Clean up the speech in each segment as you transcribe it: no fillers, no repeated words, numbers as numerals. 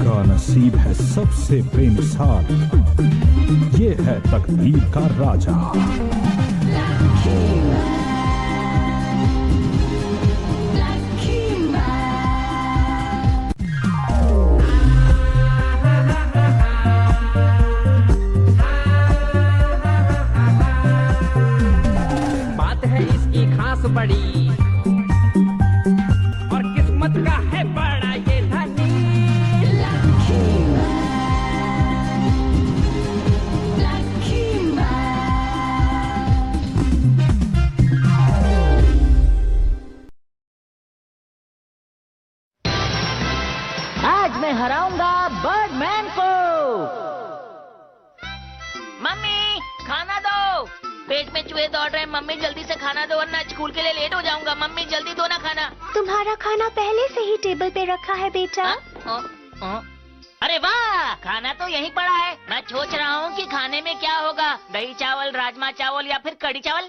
जिसका नसीब है सबसे बेमिसाल, ये है तकदीर का राजा। बात है इसकी खास बड़ी और किस्मत का है बड़ा ये धनी। आज मैं हराऊंगा बर्डमैन को। मम्मी खाना दो, पेट में चूहे दौड़ रहे हैं। मम्मी जल्दी से खाना दो वरना स्कूल के लिए लेट हो जाऊंगा। मम्मी जल्दी दो ना खाना। तुम्हारा खाना पहले से ही टेबल पे रखा है बेटा। अरे वाह, खाना तो यहीं पड़ा है। मैं सोच रहा हूँ कि खाने में क्या होगा, दही चावल, राजमा चावल या फिर कड़ी चावल।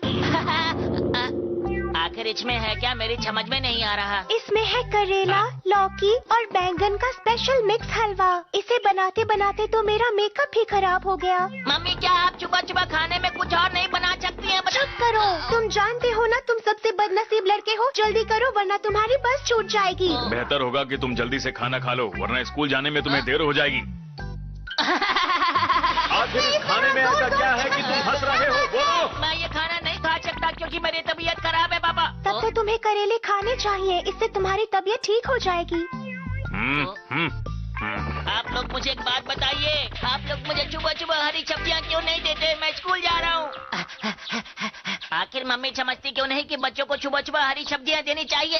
आखिर इसमें है क्या, मेरी समझ में नहीं आ रहा। इसमें है करेला, लौकी और बैंगन का स्पेशल मिक्स हलवा। इसे बनाते बनाते तो मेरा मेकअप भी खराब हो गया। मम्मी क्या आप सुबह सुबह खाने में कुछ और नहीं बना सकती हैं? चुप करो, तुम जानते हो ना तुम सबसे बदनसीब लड़के हो। जल्दी करो वरना तुम्हारी बस छूट जाएगी। बेहतर होगा कि तुम जल्दी से खाना खा लो वरना स्कूल जाने में तुम्हें देर हो जाएगी। आखिर इस खाने में ऐसा क्या है कि तुम हंस रहे हो? बोलो। मैं ये खाना नहीं खा सकता क्योंकि मेरी तबीयत खराब है पापा। तब तो तुम्हें करेले खाने चाहिए, इससे तुम्हारी तबीयत ठीक हो जाएगी। आप लोग मुझे एक बात बताइए, आप लोग मुझे सुबह सुबह हरी सब्जियां क्यों नहीं देते? मैं स्कूल जा रहा हूँ। आखिर मम्मी समझती क्यों नहीं कि बच्चों को सुबह सुबह हरी सब्जियां देनी चाहिए?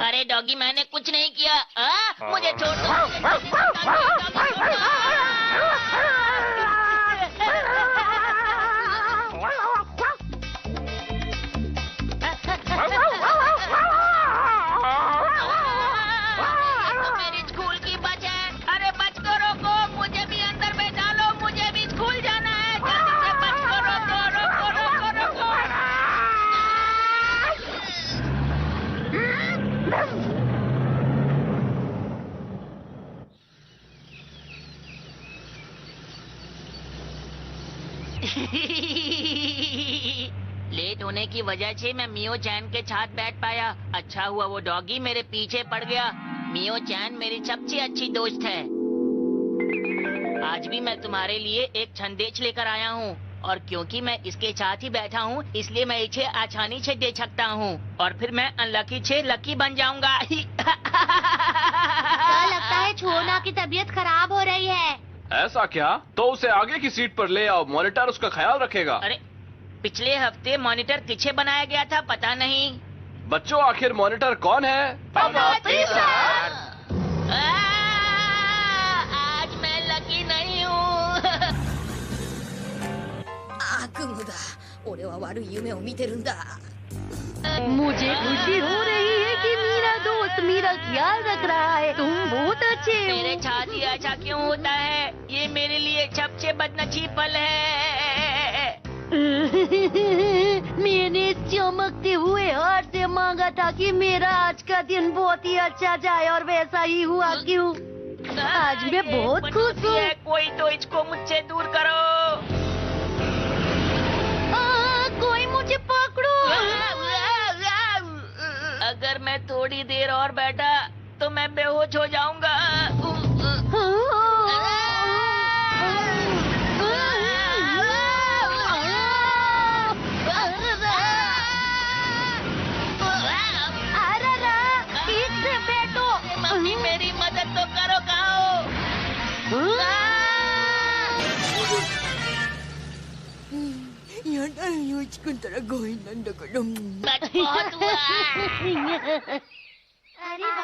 अरे डॉगी मैंने कुछ नहीं किया। मुझे छोड़ दो। मेरी स्कूल की बस है। अरे बस को रोको, मुझे भी अंदर बैठा लो, मुझे भी स्कूल जाना है। जल्दी से बस को रोको, रोको, रोको, रोको। लेट होने की वजह से मैं मियो चैन के साथ बैठ पाया। अच्छा हुआ वो डॉगी मेरे पीछे पड़ गया। मियो चैन मेरी सबसे अच्छी दोस्त है। आज भी मैं तुम्हारे लिए एक संदेश लेकर आया हूँ और क्योंकि मैं इसके साथ ही बैठा हूँ इसलिए मैं इसे आसानी से दे सकता हूँ और फिर मैं अनलकी से लकी बन जाऊंगा। लगता है छोना की तबीयत खराब हो रही है। ऐसा क्या? तो उसे आगे की सीट पर ले आओ, मॉनिटर उसका ख्याल रखेगा। अरे पिछले हफ्ते मॉनिटर किसे बनाया गया था पता नहीं। बच्चों आखिर मॉनिटर कौन है? आज मैं लकी नहीं हूँ। 悪夢だ。俺は悪い夢を見てるんだ。 मुझे खुशी हो रही है कि मेरा दोस्त मेरा ख्याल रख रहा है। तुम बहुत अच्छे हो। मेरे साथ ही ऐसा क्यों होता है? ये मेरे लिए सबसे बदनसीब पल है। मैंने चमकते हुए हाथ से मांगा था कि मेरा आज का दिन बहुत ही अच्छा जाए और वैसा ही हुआ। क्यों? आज मैं बहुत खुश हूँ। कोई तो इसको मुझसे दूर करो। कोई मुझे पकड़ो। अगर मैं थोड़ी देर और बैठा तो मैं बेहोश हो जाऊंगा। मम्मी मेरी मदद तो करो। कहो やだよ、ちくんたらごめんなんだから。 सच बहुत हुआ।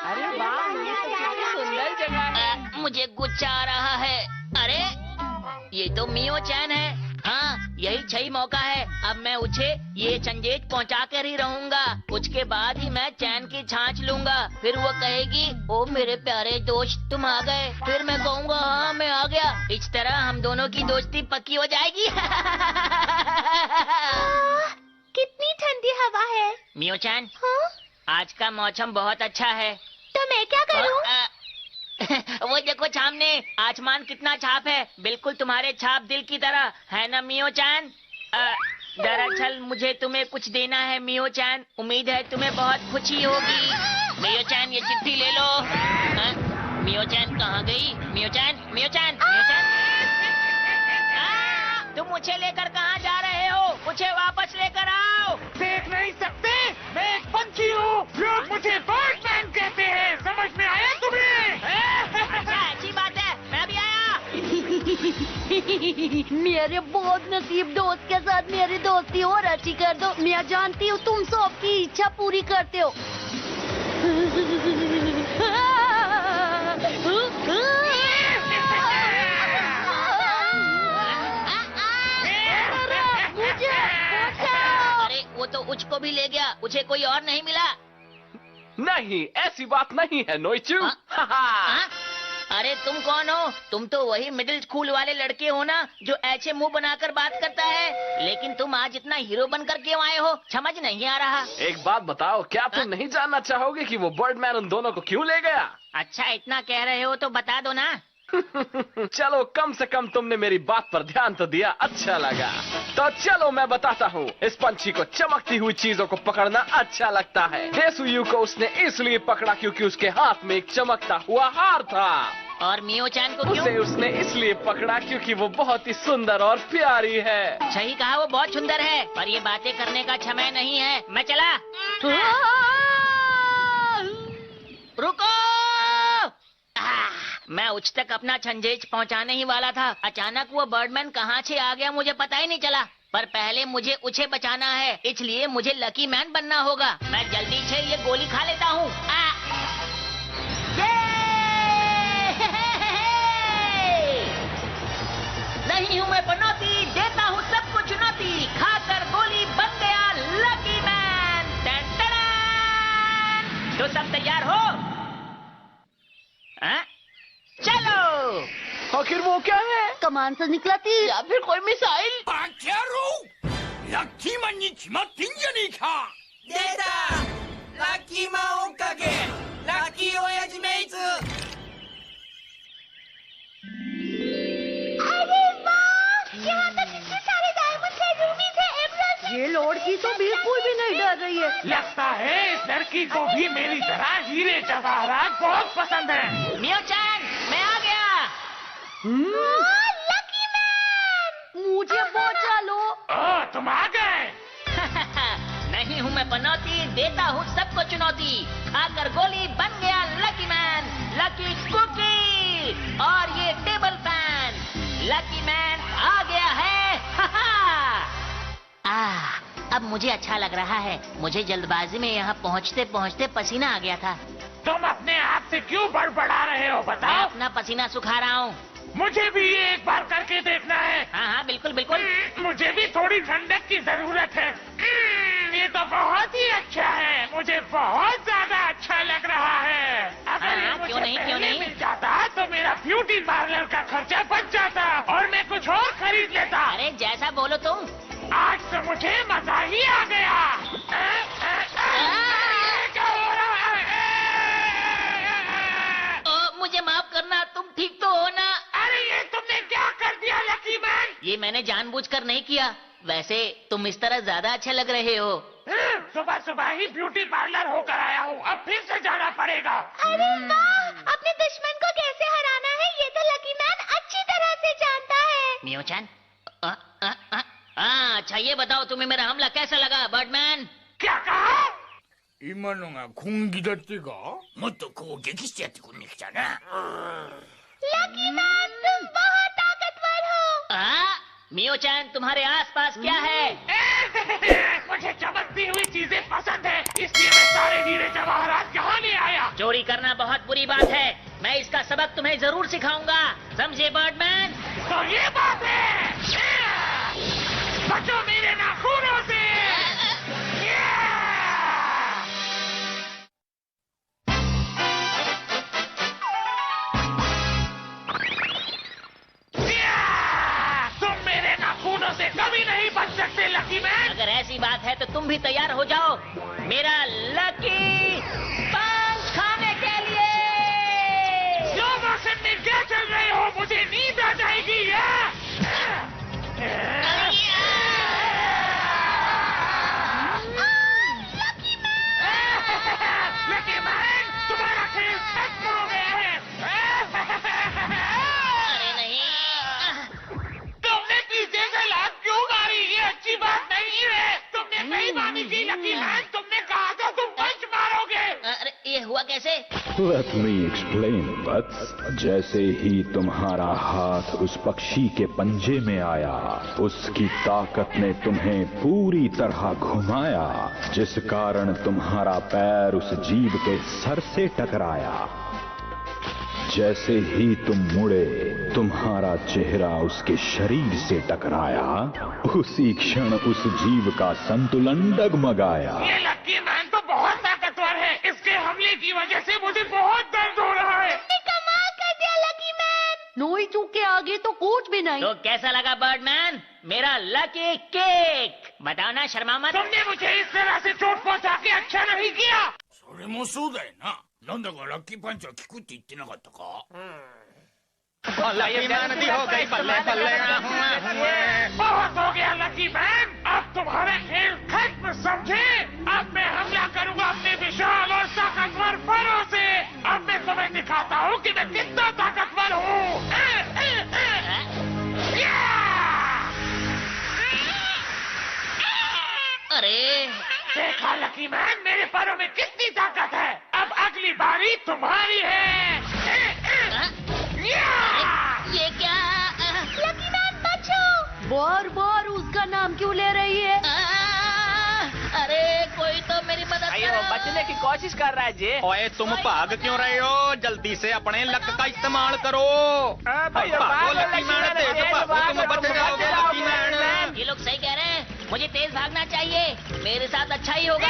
अरे वाह, ये तो कितनी सुंदर जगह है। मुझे गुस्सा आ रहा है। अरे ये तो मियो चैन है। हाँ यही सही मौका है। अब मैं उसे ये संदेश पहुंचा कर ही रहूंगा। उसके बाद ही मैं चैन की छाछ लूंगा। फिर वो कहेगी ओ मेरे प्यारे दोस्त तुम आ गए। फिर मैं कहूंगा हाँ मैं आ गया। इस तरह हम दोनों की दोस्ती पक्की हो जाएगी। मियो चैन, हाँ? आज का मौसम बहुत अच्छा है। तो मैं क्या करूं? वो देखो सामने आसमान कितना छाप है, बिल्कुल तुम्हारे छाप दिल की तरह है ना मियो चैन। दरअसल मुझे तुम्हें कुछ देना है मियो चैन, उम्मीद है तुम्हें बहुत खुशी होगी। मियो चैन ये चिट्ठी ले लो। मियो चैन कहाँ गई? मियो चैन, मियो चैन, मियो चैन। तुम मुझे लेकर कहाँ जा रहे हो? मुझे वापस लेकर आओ। देख नहीं सकते, मैं एक पंछी हूँ, लोग मुझे बर्डमैन कहते हैं, समझ में आया तुम्हें? अच्छा अच्छी बात है, मैं भी आया। मेरे बहुत नसीब दोस्त के साथ मेरी दोस्ती और अच्छी कर दो। मैं जानती हूँ तुम सबकी इच्छा पूरी करते हो। अरे वो तो उच को भी ले गया, उसे कोई और नहीं मिला। नहीं, ऐसी बात नहीं है नोइचू। हाँ? अरे तुम कौन हो? तुम तो वही मिडिल स्कूल वाले लड़के हो ना, जो ऐसे मुंह बनाकर बात करता है। लेकिन तुम आज इतना हीरो बनकर क्यों आए हो, समझ नहीं आ रहा। एक बात बताओ, क्या तुम नहीं जानना चाहोगे कि वो बर्डमैन उन दोनों को क्यों ले गया? अच्छा इतना कह रहे हो तो बता दो ना। चलो कम से कम तुमने मेरी बात पर ध्यान तो दिया, अच्छा लगा। तो चलो मैं बताता हूँ। इस पंछी को चमकती हुई चीजों को पकड़ना अच्छा लगता है। देसुयू को उसने इसलिए पकड़ा क्योंकि उसके हाथ में एक चमकता हुआ हार था। और मियो चैन को क्यों? उसे उसने इसलिए पकड़ा क्योंकि वो बहुत ही सुंदर और प्यारी है। सही कहा, वो बहुत सुंदर है, पर ये बातें करने का समय नहीं है। मैं चला। रुको! मैं उच्च तक अपना छंजेज पहुंचाने ही वाला था, अचानक वो बर्डमैन कहाँ से आ गया मुझे पता ही नहीं चला। पर पहले मुझे उसे बचाना है, इसलिए मुझे लकी मैन बनना होगा। मैं जल्दी से ये गोली खा लेता हूँ। नहीं हूँ मैं पनौती, देता हूँ सबको चुनौती, खाकर गोली बन गया लकी मैन। तो सब तैयार हो? चलो। आखिर वो क्या है? कमान से निकला तीर या फिर कोई मिसाइल? अरे वाह! यहाँ तक इतने सारे डायमंड्स हैं, रूबीज हैं, एमराल्ड्स हैं। ये लड़की तो बिल्कुल भी नहीं डर रही है। लगता है इस लड़की को भी मेरी तरह हीरे जवाहरात बहुत पसंद है। मियो चैन, मैं आ गया। Lucky man! मुझे बचा लो। तुम आ गए। नहीं हूँ मैं पनौती, देता हूँ सबको चुनौती, खाकर गोली बन गया लकी मैन। लकी कुकी और ये टेबल फैन, लकी मैन आ गया है। अब मुझे अच्छा लग रहा है। मुझे जल्दबाजी में यहाँ पहुँचते पहुँचते पसीना आ गया था। तुम अपने आप से क्यों बड़बड़ा रहे हो मैं बताओ? अपना पसीना सुखा रहा हूँ। मुझे भी ये एक बार करके देखना है। हाँ हाँ बिल्कुल बिल्कुल। मुझे भी थोड़ी ठंडक की जरूरत है। ये तो बहुत ही अच्छा है, मुझे बहुत ज्यादा अच्छा लग रहा है। अगर ये मुझे क्यों नहीं, क्यों पहले नहीं? मिल जाता तो मेरा ब्यूटी पार्लर का खर्चा बच जाता और मैं कुछ और खरीद लेता। अरे जैसा बोलो तुम। आज तो मुझे मजा ही आ गया। क्या हो रहा है? मुझे माफ करना, तुम ठीक तो हो ना? अरे ये तुमने क्या कर दिया लकी मैन? ये मैंने जानबूझकर नहीं किया। वैसे तुम इस तरह ज्यादा अच्छे लग रहे हो। सुबह सुबह ही ब्यूटी पार्लर होकर आया हूँ, अब फिर से जाना पड़ेगा। अरे वाह! अपने दुश्मन को कैसे हराना है ये तो लकी मैन अच्छी तरह से जानता है। मियो चैन, अच्छा ये बताओ तुम्हें मेरा हमला कैसा लगा बर्डमैन? क्या कहा? 今のが攻撃だってかもっと攻撃してやってくんねきたな लकी मैन तुम बहुत ताकतवर हो। मियो चैन तुम्हारे आसपास क्या है? मुझे चमकती हुई चीजें पसंद है, इसलिए मैं सारे हीरे जवाहरात यहाँ ले आया। चोरी करना बहुत बुरी बात है, मैं इसका सबक तुम्हें जरूर सिखाऊंगा, समझे बर्डमैन? तो ये बात है, बचो मेरे नाखूनों से। तुम मेरे नाखूनों से कभी नहीं बच सकते लकी मैन। अगर ऐसी बात है तो तुम भी तैयार हो जाओ मेरा लकी पंच खाने के लिए। स्लो मोशन में क्या चल रहे हो? मुझे नींद आ जाएगी। लकी मैन, तुम्हारा खेल खत्म हो गया है। अरे नहीं, तुमने पीछे से लात क्यों मारी? ये अच्छी बात नहीं है। तुमने सही मानी थी लकी मैन, तुमने कहा था तुम पंच मारोगे। अरे ये हुआ कैसे? Let me explain, buts. जैसे ही तुम्हारा हाथ उस पक्षी के पंजे में आया, उसकी ताकत ने तुम्हें पूरी तरह घुमाया, जिस कारण तुम्हारा पैर उस जीव के सर से टकराया। जैसे ही तुम मुड़े, तुम्हारा चेहरा उसके शरीर से टकराया। उसी क्षण उस जीव का संतुलन डगमगाया। ये लकी मैन तो बहुत ताकतवर है। इसके हमले की वजह से मुझे बहुत दर्द हो रहा है। कमाल कर दिया लकी मैन। नोइचू के आगे तो कुछ भी नहीं। तो कैसा लगा बर्डमैन मेरा लकी केक? बताओ ना, शर्मा मत। तुमने मुझे इस तरह से चोट पहुंचा के अच्छा नहीं किया। それもそうだよな。なんだかラッキーパンチは効くって言ってなかったか。 लकी मैन भी हो गई बल्ले बल्ले। बहुत हो गया लकी मैन, अब तुम्हारा खेल खत्म समझे। अब मैं हमला करूंगा अपने विशाल और ताकतवर फरों से। अब मैं तुम्हें दिखाता हूँ कि मैं कितना ताकतवर हूँ। अरे देखा लकी मैन, मेरे पैरों में कितनी ताकत है। अब अगली बारी तुम्हारी है। ये क्या? लकी मैन बचो। बार बार उसका नाम क्यों ले रही है? अरे कोई तो मेरी मदद करो। बचने की कोशिश कर रहा है जी। ओए तुम भाग क्यों रहे हो? जल्दी से अपने लक का इस्तेमाल करो। भागो लकी मैन, तेज भागो, तुम बच जाओगे लकी मैन। ये लोग सही कह रहे हैं, मुझे तेज भागना चाहिए। मेरे साथ अच्छा ही होगा।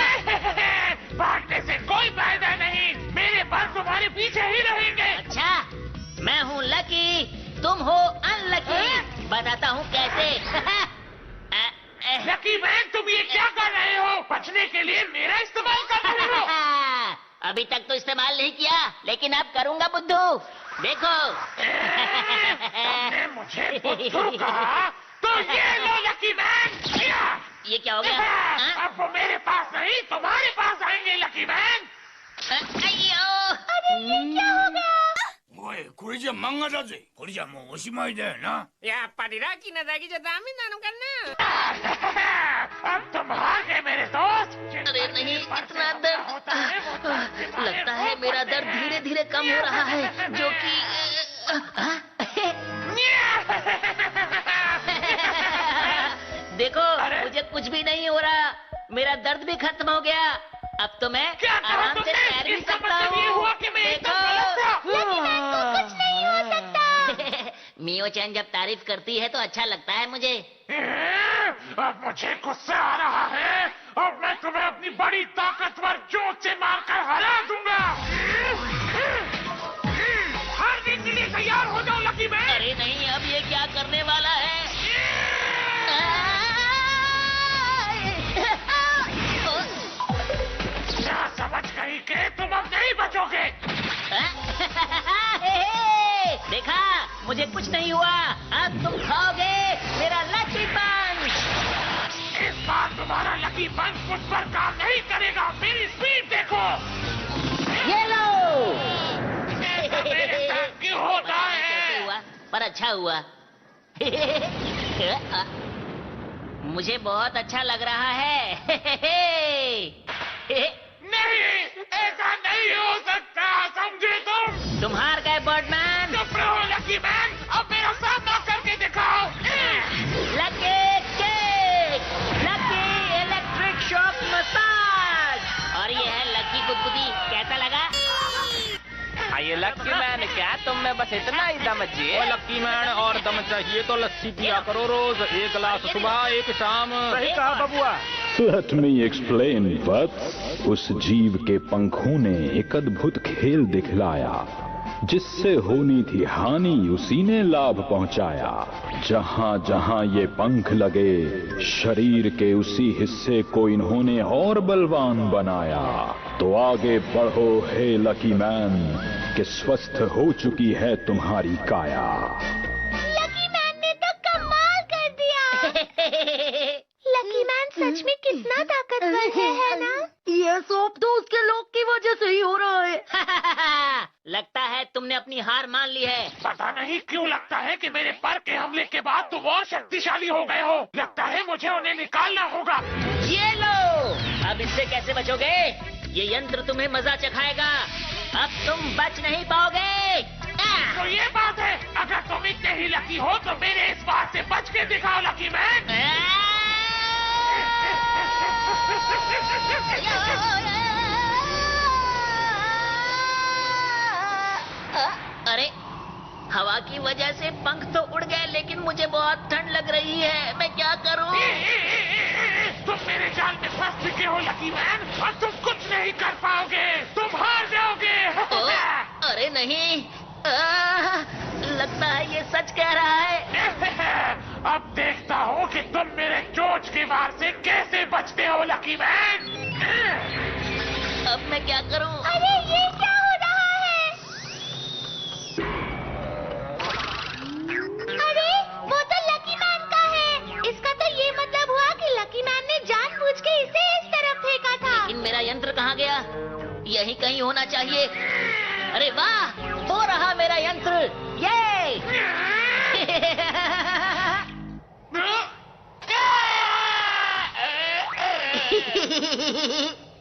भागने से कोई फायदा नहीं, मेरे बल तुम्हारे पीछे ही रहेंगे। अच्छा, मैं हूँ लकी, तुम हो अनलकी। बताता हूँ कैसे। लकी मैन, तुम ये क्या कर रहे हो? बचने के लिए मेरा इस्तेमाल कर रहे हो। अभी तक तो इस्तेमाल नहीं किया, लेकिन अब करूँगा बुद्धू। देखो। तुमने मुझे बुद्धू कहा, तो ये लो लकी मैन। ये क्या हो गया? अब वो मेरे पास नहीं, तुम्हारे पास आएंगे लकी मैन। अయ్యో! अरे ये क्या हो गया? おい、これじゃ漫画だぜ。これじゃもうおしまいだよな。やっぱりラッキーなだけじゃダメなのかな。 अब तुम हार गए मेरे दोस्त। अरे नहीं, इतना दर्द। लगता है मेरा दर्द धीरे धीरे कम हो रहा है, जो कि देखो, मुझे कुछ भी नहीं हो रहा। मेरा दर्द भी खत्म हो गया। अब तो मैं आराम से तैर भी सकता हूँ। कुछ नहीं हो सकता। मियो चैन जब तारीफ करती है तो अच्छा लगता है मुझे। अब मुझे गुस्सा आ रहा है। अब मैं तुम्हें अपनी बड़ी ताकतवर चोट से मारकर हरा दूंगा। हारने के लिए तैयार हो जाओ लकी मैन। अरे नहीं, अब ये क्या करने वाला है? क्या समझ गई कि तुम अब नहीं बचोगे? देखा, मुझे कुछ नहीं हुआ। अब तुम खाओगे मेरा लकी पंच। इस बार तुम्हारा लकी पंच मुझ पर काम नहीं करेगा। मेरी स्पीड देखो। ये लो। ऐसा मेरे साथ क्यों होता कैसे है? हुआ? पर अच्छा हुआ। मुझे बहुत अच्छा लग रहा है। नहीं, ऐसा नहीं हो सकता, समझे तुम? तुम हार गए बर्डमैन। चुप रहो लकी मैन, अब मेरा सामना करके दिखाओ। Lucky cake, lucky electric shock massage, और ये है लकी गुदगुदी। कैसा लगा? ये लकी मैन, क्या तुम में बस इतना ही दम जी? ओ लकी मैन, और दम चाहिए तो लस्सी पिया करो रोज। एक गिलास सुबह, एक शाम। सही कहा बबुआ। Let me explain, buts. उस जीव के पंखों ने एक अद्भुत खेल दिखलाया। जिससे होनी थी हानि उसी ने लाभ पहुंचाया। जहां जहां ये पंख लगे शरीर के उसी हिस्से को इन्होंने और बलवान बनाया। तो आगे बढ़ो हे लकी मैन कि स्वस्थ हो चुकी है तुम्हारी काया। लकी मैन ने तो कमाल कर दिया। लकी मैन सच में कितना ताकतवर है ना? ये सब तो उसके लोग की वजह से ही हो रहा है। लगता है तुमने अपनी हार मान ली है। पता नहीं क्यों लगता है कि मेरे पर के हमले के बाद तुम और शक्तिशाली हो गए हो। लगता है मुझे उन्हें निकालना होगा। ये लो, अब इससे कैसे बचोगे? ये यंत्र तुम्हें मजा चखाएगा। अब तुम बच नहीं पाओगे। तो ये बात है, अगर तुम इतने ही लकी हो तो मेरे इस बात से बच के दिखाओ लकी मैन। अरे, हवा की वजह से पंख तो उड़ गए, लेकिन मुझे बहुत ठंड लग रही है। मैं क्या करूं? तुम मेरे जाल में फंस चुके हो लकी मैन, और तुम कुछ नहीं कर पाओगे। तुम हार जाओगे। अरे नहीं, लगता है ये सच कह रहा है। अब देखता हूँ कि तुम मेरे चोंच के वार से कैसे बचते हो लकी मैन। अब मैं क्या करूं? अरे ये क्या हो रहा है? अरे वो तो लकी मैन का है। इसका तो ये मतलब हुआ कि लकी मैन ने जानबूझ के इसे इस तरफ फेंका था। लेकिन मेरा यंत्र कहाँ गया? यही कहीं होना चाहिए। अरे वाह, हो रहा मेरा यंत्र। ये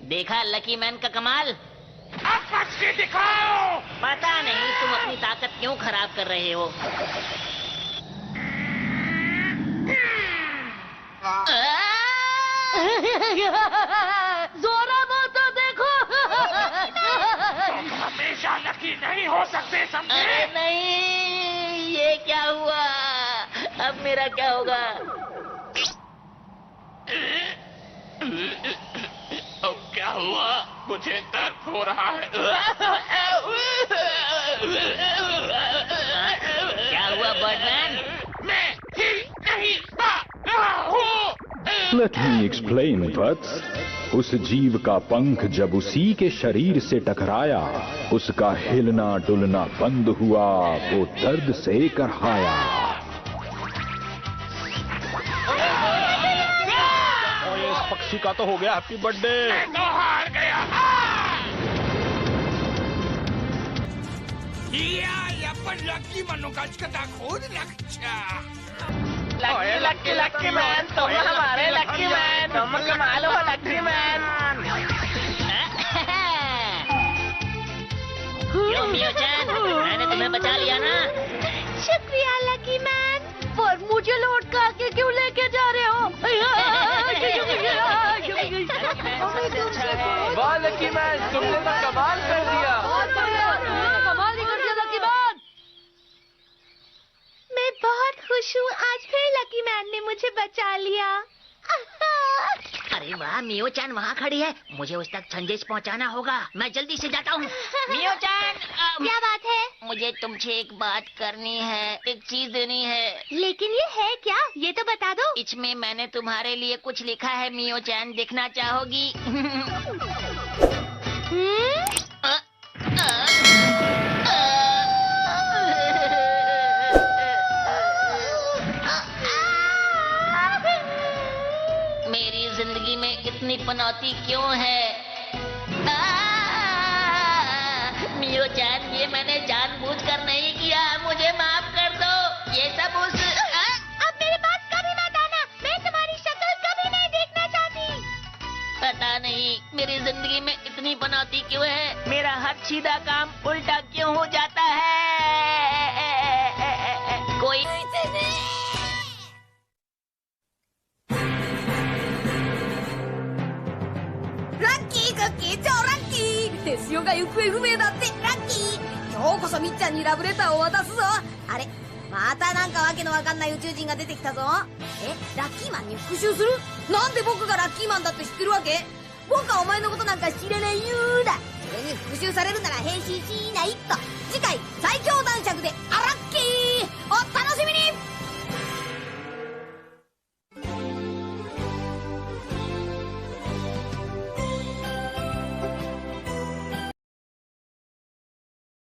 देखा लकी मैन का कमाल। अब बच के दिखाओ। पता नहीं तुम अपनी ताकत क्यों खराब कर रहे हो। जोरा मत देखो। तुम हमेशा लकी नहीं हो सकते, समझे? अरे नहीं, ये क्या हुआ? अब मेरा क्या होगा? अब क्या हुआ? मुझे दर्द हो रहा है। क्या हुआ बर्डमैन? मैं ही नहीं पा रहा हूँ। लेट मी एक्सप्लेन वत्स। उस जीव का पंख जब उसी के शरीर से टकराया, उसका हिलना डुलना बंद हुआ, वो दर्द से करहाया। इस पक्षी का तो हो गया हैप्पी बर्थडे। मैं तो हार गया। या पर लकी मनु का खोज लक्ष्य। लकी लकी मैन, तुम हमारे लकी मैन। तुम कमाल हो लकी मैन। क्यों मियो-chan, मैंने तुम्हें बचा लिया ना? शुक्रिया लकी मैन। पर मुझे लौट का के क्यों लेके जा रहे हो? वाह लकी मैन, तुमने तो कमाल कर दिया। कमाल ही कर दिया लकी मैन। मैं बहुत खुश हूँ, आज फिर लकी मैन ने मुझे बचा लिया। अरे वाह, मियो-chan वहाँ खड़ी है। मुझे उस तक संदेश पहुँचाना होगा। मैं जल्दी से जाता हूँ। मियो-chan, क्या बात है? मुझे तुमसे एक बात करनी है, एक चीज देनी है। लेकिन ये है क्या? ये तो बता दो। इसमें मैंने तुम्हारे लिए कुछ लिखा है मियो-chan, देखना चाहोगी? मेरी जिंदगी में इतनी पनौती क्यों है? मियो-chan, ये मैंने जानबूझकर नहीं किया, मुझे माफ कर दो। ये सब उस अब मेरे पास कभी मत आना, मैं तुम्हारी शक्ल कभी नहीं देखना चाहती। पता नहीं मेरी जिंदगी में इतनी पनौती क्यों है। मेरा हर सीधा काम उल्टा क्यों हो जाता है? कोईラッキークッキー超ラッキーテスヨが行方不明だってラッキー今日こそみっちゃんにラブレターを渡すぞあれまたなんかわけのわかんない宇宙人が出てきたぞラッキーマンに復讐するなんで僕がラッキーマンだって知ってるわけ僕はお前のことなんか知らないよーだそれに復讐されるなら変身しないとじ次回最強男爵でアラッ